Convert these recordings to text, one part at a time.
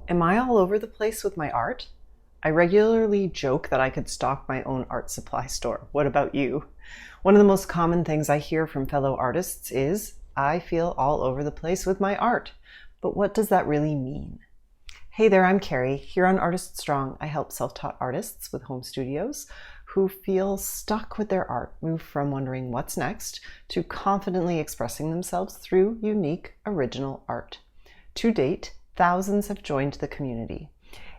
Am I all over the place with my art? I regularly joke that I could stock my own art supply store. What about you? One of the most common things I hear from fellow artists is, I feel all over the place with my art. But what does that really mean? Hey there, I'm Carrie. Here on Artist Strong, I help self-taught artists with home studios who feel stuck with their art move from wondering what's next to confidently expressing themselves through unique, original art. To date, thousands have joined the community.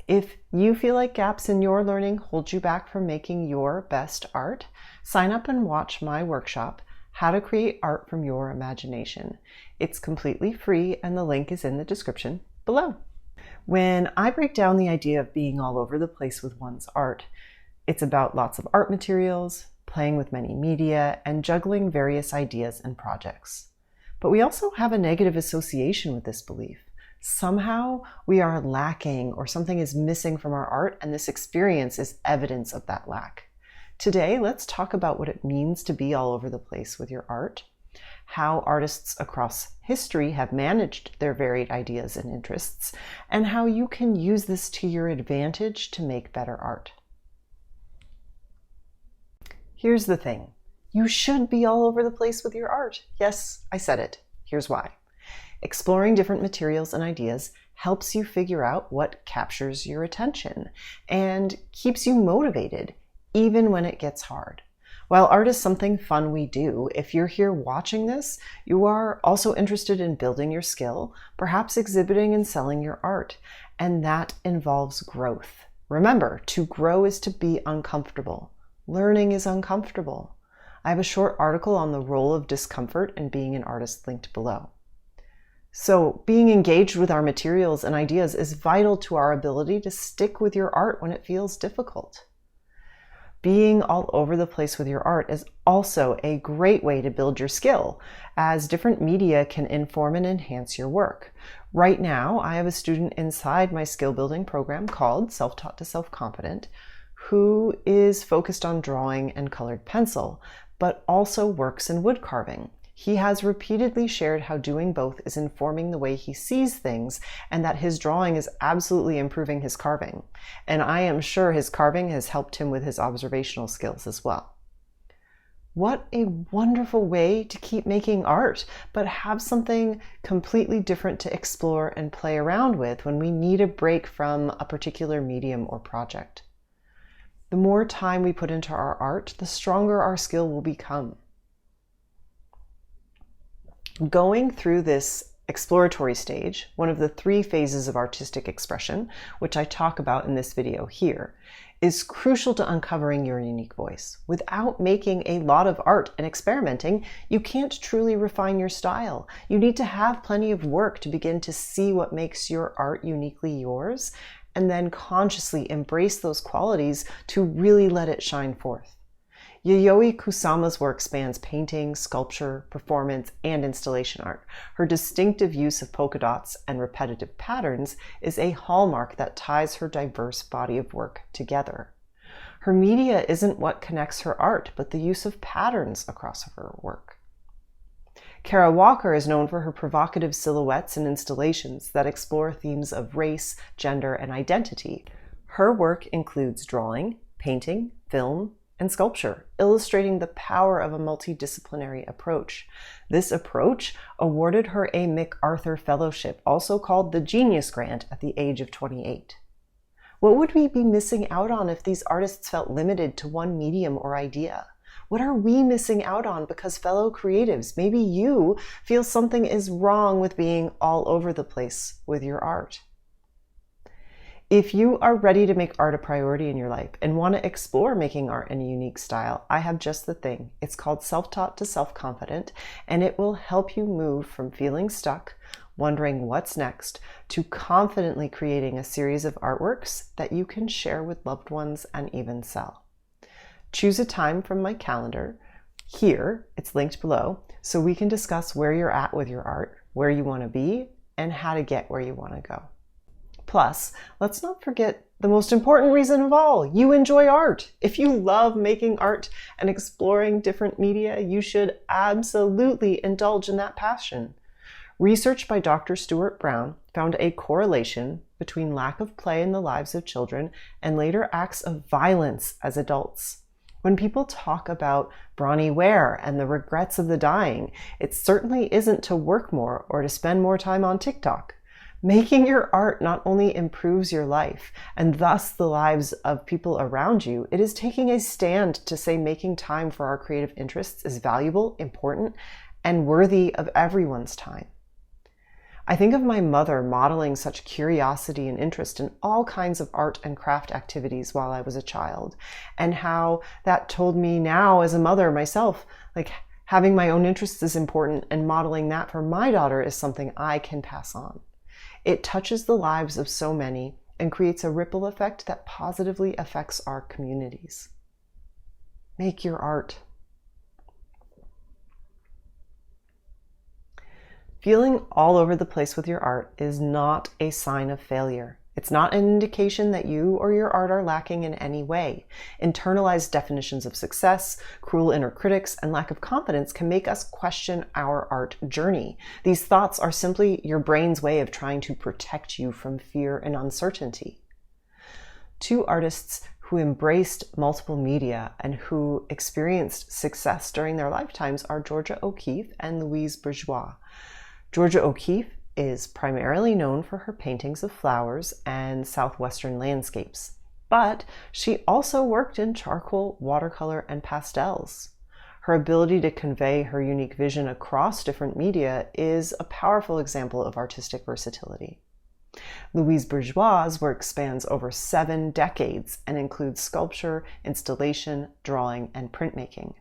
If you feel like gaps in your learning hold you back from making your best art, sign up and watch my workshop, How to Create Art from Your Imagination. It's completely free and the link is in the description below. When I break down the idea of being all over the place with one's art, it's about lots of art materials, playing with many media, and juggling various ideas and projects. But we also have a negative association with this belief. Somehow we are lacking or something is missing from our art, and this experience is evidence of that lack. Today, let's talk about what it means to be all over the place with your art, how artists across history have managed their varied ideas and interests, and how you can use this to your advantage to make better art. Here's the thing. You should be all over the place with your art. Yes, I said it. Here's why. Exploring different materials and ideas helps you figure out what captures your attention and keeps you motivated, even when it gets hard. While art is something fun we do, if you're here watching this, you are also interested in building your skill, perhaps exhibiting and selling your art, and that involves growth. Remember, to grow is to be uncomfortable. Learning is uncomfortable. I have a short article on the role of discomfort in being an artist linked below. So being engaged with our materials and ideas is vital to our ability to stick with your art when it feels difficult. Being all over the place with your art is also a great way to build your skill, as different media can inform and enhance your work. Right now, I have a student inside my skill building program called Self-Taught to Self-Confident, who is focused on drawing and colored pencil, but also works in wood carving. He has repeatedly shared how doing both is informing the way he sees things and that his drawing is absolutely improving his carving. And I am sure his carving has helped him with his observational skills as well. What a wonderful way to keep making art, but have something completely different to explore and play around with when we need a break from a particular medium or project. The more time we put into our art, the stronger our skill will become. Going through this exploratory stage, one of the 3 phases of artistic expression, which I talk about in this video here, is crucial to uncovering your unique voice. Without making a lot of art and experimenting, you can't truly refine your style. You need to have plenty of work to begin to see what makes your art uniquely yours, and then consciously embrace those qualities to really let it shine forth. Yayoi Kusama's work spans painting, sculpture, performance, and installation art. Her distinctive use of polka dots and repetitive patterns is a hallmark that ties her diverse body of work together. Her media isn't what connects her art, but the use of patterns across her work. Kara Walker is known for her provocative silhouettes and installations that explore themes of race, gender, and identity. Her work includes drawing, painting, film, and sculpture, illustrating the power of a multidisciplinary approach. This approach awarded her a MacArthur Fellowship, also called the Genius Grant, at the age of 28. What would we be missing out on if these artists felt limited to one medium or idea? What are we missing out on because fellow creatives, maybe you, feel something is wrong with being all over the place with your art? If you are ready to make art a priority in your life and want to explore making art in a unique style, I have just the thing. It's called Self-Taught to Self-Confident, and it will help you move from feeling stuck, wondering what's next, to confidently creating a series of artworks that you can share with loved ones and even sell. Choose a time from my calendar. Here, it's linked below, so we can discuss where you're at with your art, where you want to be, and how to get where you want to go. Plus, let's not forget the most important reason of all, you enjoy art. If you love making art and exploring different media, you should absolutely indulge in that passion. Research by Dr. Stuart Brown found a correlation between lack of play in the lives of children and later acts of violence as adults. When people talk about Bronnie Ware and the regrets of the dying, it certainly isn't to work more or to spend more time on TikTok. Making your art not only improves your life and thus the lives of people around you, it is taking a stand to say making time for our creative interests is valuable, important, and worthy of everyone's time. I think of my mother modeling such curiosity and interest in all kinds of art and craft activities while I was a child, and how that told me now as a mother myself, like having my own interests is important and modeling that for my daughter is something I can pass on. It touches the lives of so many and creates a ripple effect that positively affects our communities. Make your art. Feeling all over the place with your art is not a sign of failure. It's not an indication that you or your art are lacking in any way. Internalized definitions of success, cruel inner critics, and lack of confidence can make us question our art journey. These thoughts are simply your brain's way of trying to protect you from fear and uncertainty. Two artists who embraced multiple media and who experienced success during their lifetimes are Georgia O'Keeffe and Louise Bourgeois. Georgia O'Keeffe is primarily known for her paintings of flowers and southwestern landscapes, but she also worked in charcoal, watercolor, and pastels. Her ability to convey her unique vision across different media is a powerful example of artistic versatility. Louise Bourgeois' work spans over 7 decades and includes sculpture, installation, drawing, and printmaking.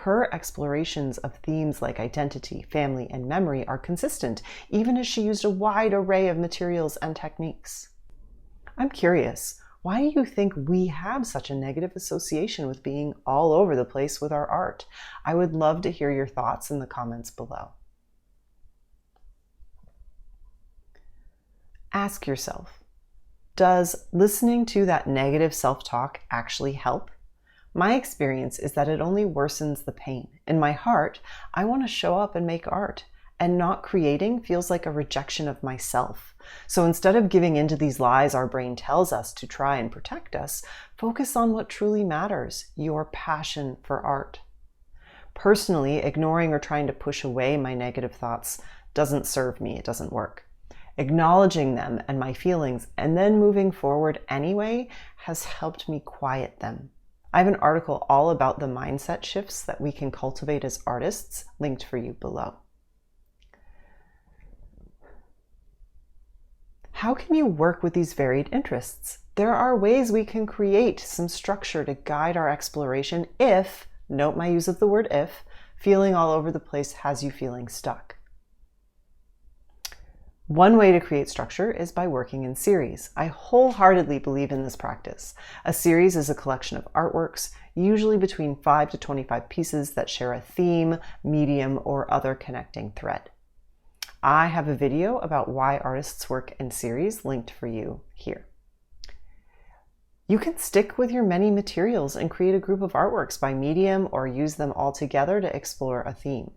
Her explorations of themes like identity, family, and memory are consistent, even as she used a wide array of materials and techniques. I'm curious, why do you think we have such a negative association with being all over the place with our art? I would love to hear your thoughts in the comments below. Ask yourself, does listening to that negative self-talk actually help? My experience is that it only worsens the pain. In my heart, I want to show up and make art, and not creating feels like a rejection of myself. So instead of giving into these lies our brain tells us to try and protect us, focus on what truly matters, your passion for art. Personally, ignoring or trying to push away my negative thoughts doesn't serve me, it doesn't work. Acknowledging them and my feelings and then moving forward anyway has helped me quiet them. I have an article all about the mindset shifts that we can cultivate as artists, linked for you below. How can you work with these varied interests? There are ways we can create some structure to guide our exploration if, note my use of the word if, feeling all over the place has you feeling stuck. One way to create structure is by working in series. I wholeheartedly believe in this practice. A series is a collection of artworks, usually between 5 to 25 pieces that share a theme, medium, or other connecting thread. I have a video about why artists work in series linked for you here. You can stick with your many materials and create a group of artworks by medium or use them all together to explore a theme.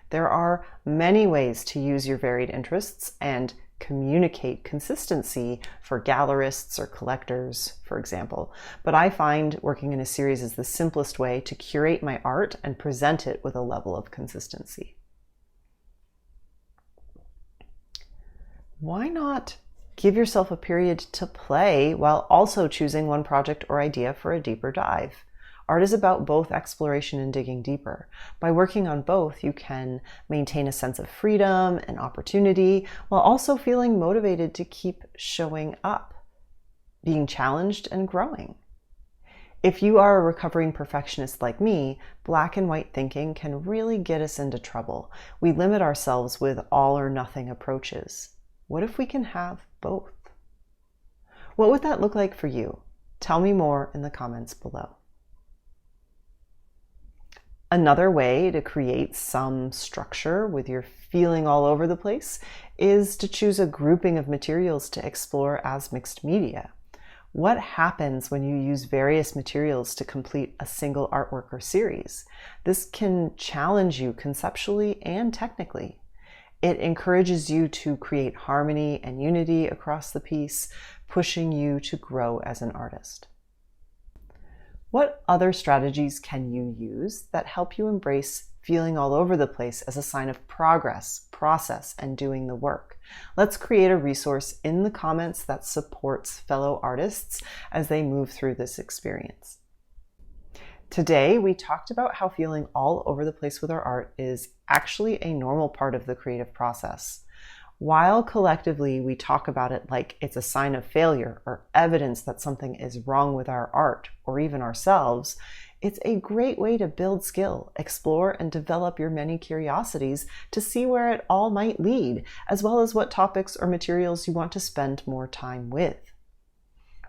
There are many ways to use your varied interests and communicate consistency for gallerists or collectors, for example. But I find working in a series is the simplest way to curate my art and present it with a level of consistency. Why not give yourself a period to play while also choosing one project or idea for a deeper dive? Art is about both exploration and digging deeper. By working on both, you can maintain a sense of freedom and opportunity while also feeling motivated to keep showing up, being challenged and growing. If you are a recovering perfectionist like me, black and white thinking can really get us into trouble. We limit ourselves with all or nothing approaches. What if we can have both? What would that look like for you? Tell me more in the comments below. Another way to create some structure with your feeling all over the place is to choose a grouping of materials to explore as mixed media. What happens when you use various materials to complete a single artwork or series? This can challenge you conceptually and technically. It encourages you to create harmony and unity across the piece, pushing you to grow as an artist. What other strategies can you use that help you embrace feeling all over the place as a sign of progress, process, and doing the work? Let's create a resource in the comments that supports fellow artists as they move through this experience. Today, we talked about how feeling all over the place with our art is actually a normal part of the creative process. While collectively we talk about it like it's a sign of failure or evidence that something is wrong with our art or even ourselves, it's a great way to build skill, explore, and develop your many curiosities to see where it all might lead, as well as what topics or materials you want to spend more time with.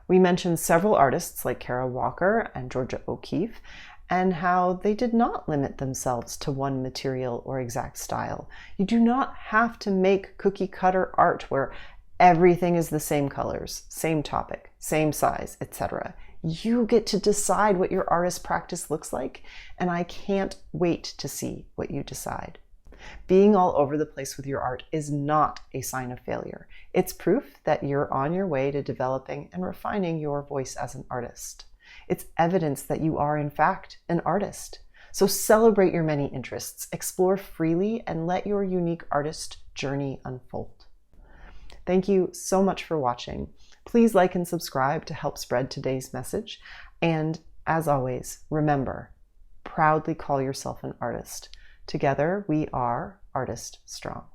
We mentioned several artists like Kara Walker and Georgia O'Keeffe, and how they did not limit themselves to one material or exact style. You do not have to make cookie cutter art where everything is the same colors, same topic, same size, etc. You get to decide what your artist practice looks like, and I can't wait to see what you decide. Being all over the place with your art is not a sign of failure. It's proof that you're on your way to developing and refining your voice as an artist. It's evidence that you are, in fact, an artist. So celebrate your many interests, explore freely, and let your unique artist journey unfold. Thank you so much for watching. Please like and subscribe to help spread today's message. And as always, remember, proudly call yourself an artist. Together, we are Artist Strong.